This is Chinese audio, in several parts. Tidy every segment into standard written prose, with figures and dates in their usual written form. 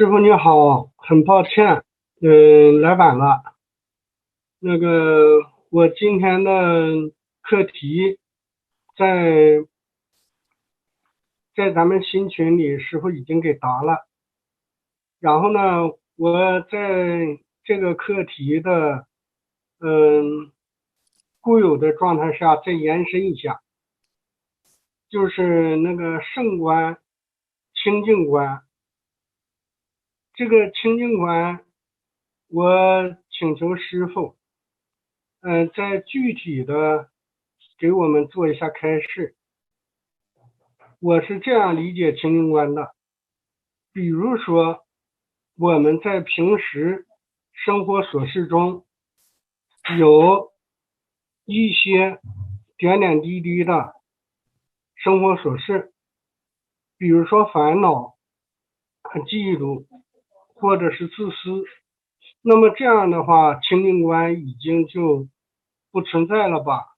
师傅你好，很抱歉，来晚了。我今天的课题在咱们新群里师傅已经给答了。然后呢，我在这个课题的固有的状态下再延伸一下，就是那个圣观、清净观。这个清净观，我请求师傅，再具体的给我们做一下开示。我是这样理解清净观的，比如说我们在平时生活琐事中有一些点点滴滴的生活琐事，比如说烦恼、嫉妒或者是自私，那么这样的话清净观已经就不存在了吧。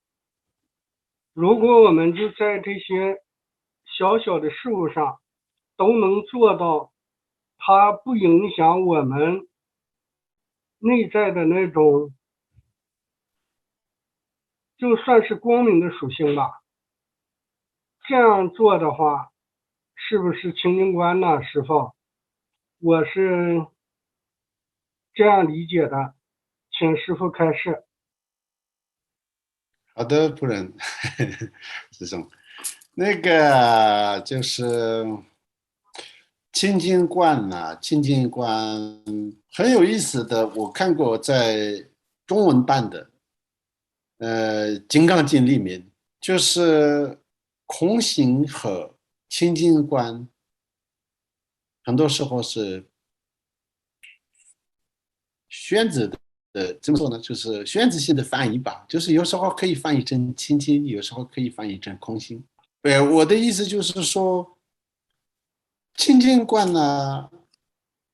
如果我们就在这些小小的事物上都能做到它不影响我们内在的那种就算是光明的属性吧，这样做的话是不是清净观呢？师傅，我是这样理解的，请师傅开示。好的，夫人，师兄，那个就是清净观呐、清净观很有意思的，我看过在中文版的，《金刚经》里面，就是空性和清净观，很多时候是选择的，怎么说呢？就是选择性的翻译吧，就是有时候可以翻译成清净，有时候可以翻译成空性。对，我的意思就是说，清净观呢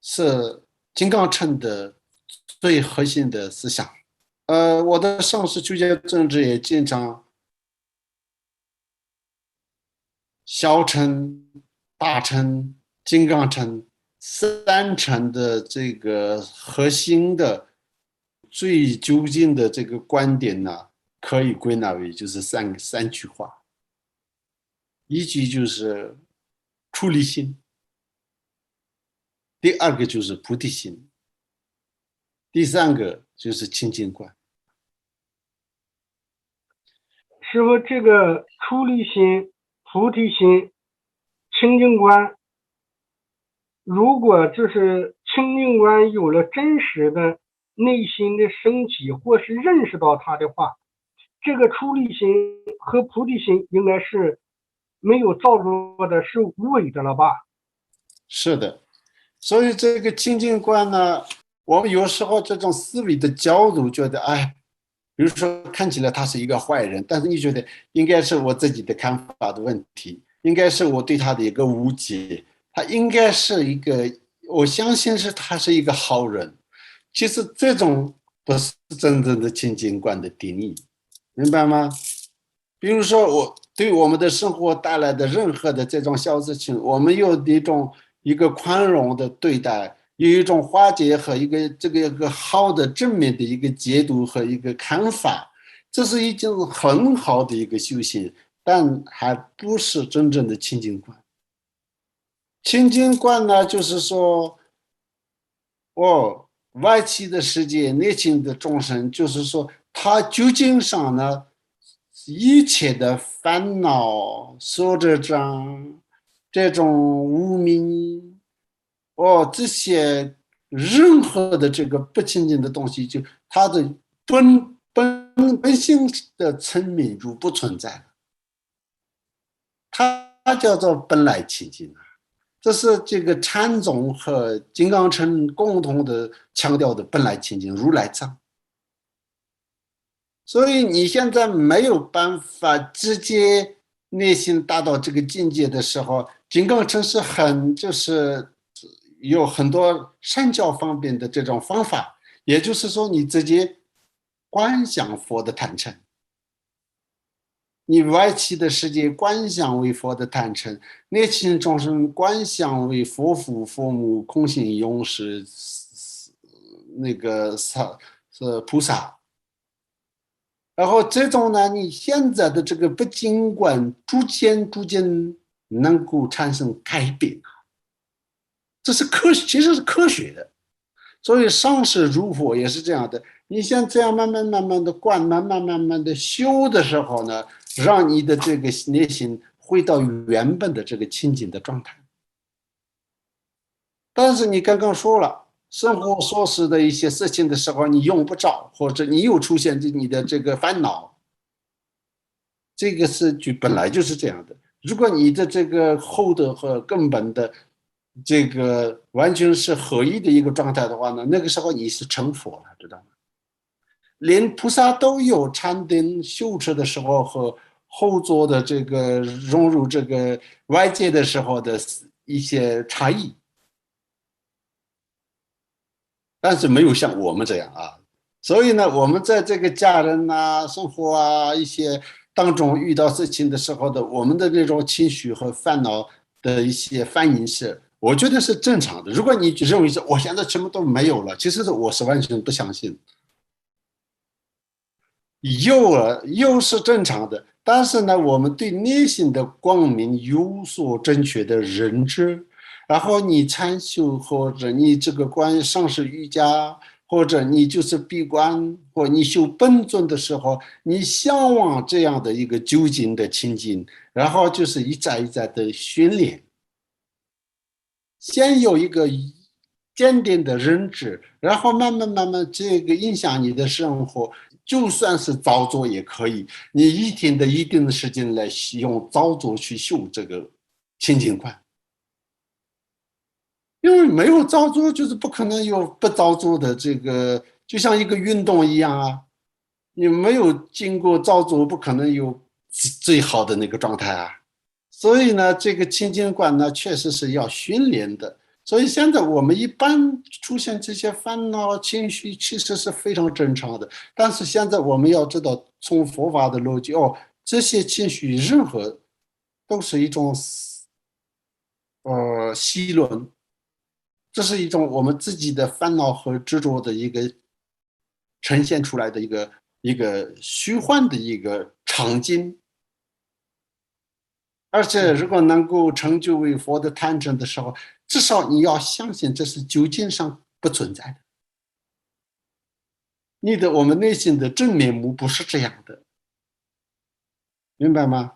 是金刚乘的最核心的思想。我的上司居家政治也经常小乘、大乘、金刚乘三乘的这个核心的最究竟的这个观点呢，可以归纳为就是三句话。一句就是出离心，第二个就是菩提心，第三个就是清净观。师傅，这个出离心、菩提心、清净观，如果就是清净观有了真实的内心的升起，或是认识到它的话，这个出离心和菩提心应该是没有造作的，是无为的了吧？是的，所以这个清净观呢，我们有时候这种思维的角度觉得，哎，比如说看起来他是一个坏人，但是你觉得应该是我自己的看法的问题，应该是我对他的一个误解，他应该是一个，我相信是他是一个好人。其实这种不是真正的清净观的定义，明白吗？比如说，我对我们的生活带来的任何的这种小事情，我们有一个宽容的对待，有一种化解和一个好的正面的一个解读和一个看法，这是一件很好的一个修行，但还不是真正的清净观。清净观呢，就是说，外气的世界，内心的众生，就是说，他究竟上呢？一切的烦恼、所着障、这种无明，这些任何的这个不清净的东西，就它的本性的层面就不存在了，它叫做本来清净啊。这是这个禅宗和金刚乘共同的强调的本来清净，如来藏。所以你现在没有办法直接内心达到这个境界的时候，金刚乘是就是有很多善教方面的这种方法，也就是说你直接观想佛的坛城，你外起的世界观想为佛的坛城，内心众生观想为佛父佛母空性勇士那个是菩萨。然后这种呢，你现在的这个不净观逐渐能够产生改变，这是其实是科学的。所以上师如佛也是这样的，你像这样慢慢的观，慢慢的修的时候呢，让你的这个内心回到原本的这个清净的状态。但是你刚刚说了，生活琐事的一些事情的时候，你用不着，或者你又出现你的这个烦恼，这个是本来就是这样的。如果你的这个厚德和根本的这个完全是合一的一个状态的话呢，那个时候你是成佛了，知道吗？连菩萨都有禅定修持的时候和后座的这个融入这个外界的时候的一些差异，但是没有像我们这样啊。所以呢，我们在这个家人啊、生活啊一些当中遇到事情的时候的，我们的那种情绪和烦恼的一些反应是，我觉得是正常的。如果你认为是我现在什么都没有了，其实我是完全不相信。有是正常的，但是呢，我们对内心的光明有所正确的认知，然后你禅修或者你这个上师瑜伽，或者你就是闭关，或你修本尊的时候，你向往这样的一个究竟的清净，然后就是一再的训练，先有一个坚定的认知，然后慢慢这个影响你的生活。就算是造作也可以，你一天的一定的时间来用造作去修这个清净观，因为没有造作就是不可能有不造作的这个，就像一个运动一样啊，你没有经过造作，不可能有最好的那个状态啊。所以呢，这个清净观呢，确实是要训练的。所以现在我们一般出现这些烦恼情绪，其实是非常正常的。但是现在我们要知道，从佛法的逻辑，这些情绪任何都是一种戏论，这是一种我们自己的烦恼和执着的一个呈现出来的一个虚幻的一个场景。而且，如果能够成就为佛的坛城的时候，至少你要相信这是究竟上不存在的。我们内心的真面目不是这样的，明白吗？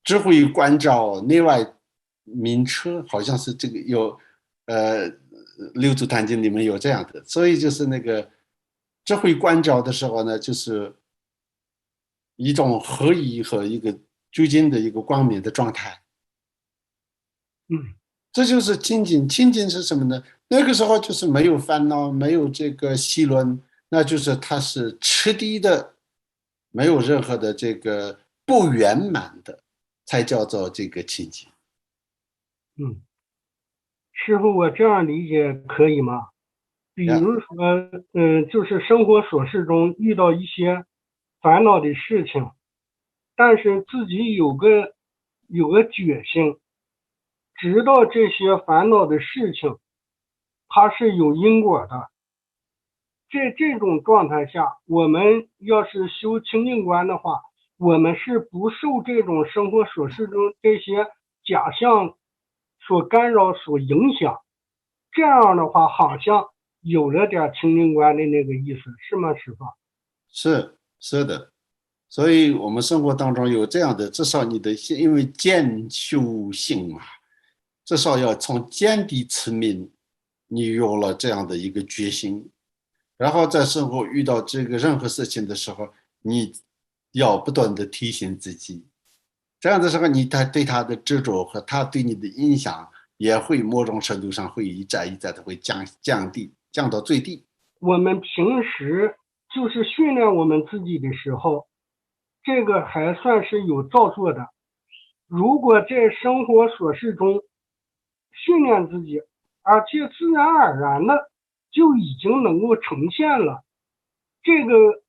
智慧关照内外明彻，好像是这个有，六祖坛经里面有这样的，所以就是那个智慧关照的时候呢，就是一种合一和一个究竟的一个光明的状态。嗯。这就是清净。清净是什么呢？那个时候就是没有烦恼，没有这个戏论，那就是它是彻底的，没有任何的这个不圆满的，才叫做这个清净。嗯，师傅，我这样理解可以吗？比呀，如说，就是生活琐事中遇到一些烦恼的事情，但是自己有个决心，知道这些烦恼的事情它是有因果的。在这种状态下，我们要是修清净观的话，我们是不受这种生活琐事中这些假象所干扰、所影响。这样的话，好像有了点清净观的那个意思，是吗，师傅？是的。所以我们生活当中有这样的，至少你的因为见修性嘛，至少要从见地持名，你有了这样的一个决心，然后在生活遇到这个任何事情的时候，你要不断的提醒自己，这样的时候，你对他的执着和他对你的影响，也会某种程度上会一再的会降到最低。我们平时就是训练我们自己的时候，这个还算是有造作的。如果在生活琐事中训练自己，而且自然而然的就已经能够呈现了，这个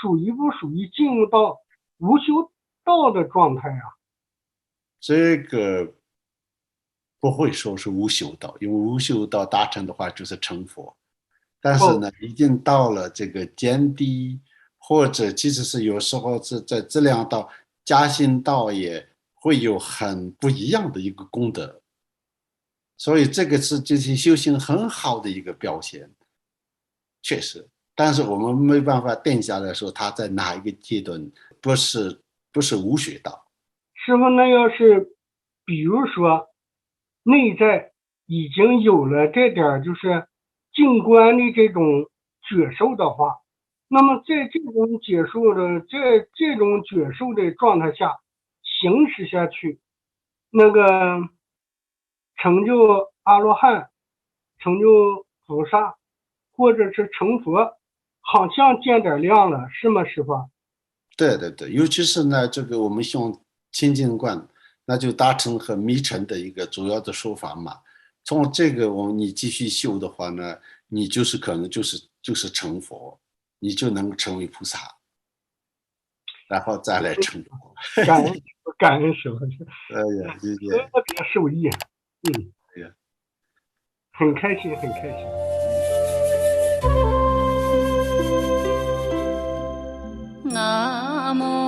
属于不属于进入到无修道的状态啊？这个不会说是无修道，因为无修道达成的话就是成佛。但是哦，呢，已经到了这个见地，或者即使是有时候是在质量道、加行道，也会有很不一样的一个功德。所以这个是这些修行很好的一个表现，确实。但是我们没办法定下来说他在哪一个阶段不是无学道。师傅，那要是比如说内在已经有了这点就是静观的这种觉受的话，那么在这种觉受的状态下行使下去，那个成就阿罗汉、成就菩萨，或者是成佛，好像见点亮了，是吗，师傅？对对对，尤其是呢，这个我们用清净观，那就大乘和密乘的一个主要的说法嘛。从这个你继续修的话呢，你就是可能就是成佛，你就能成为菩萨，然后再来成佛。感恩感恩师傅，哎呀，谢谢。特别受益。嗯，哎呀，很开心，很开心。南无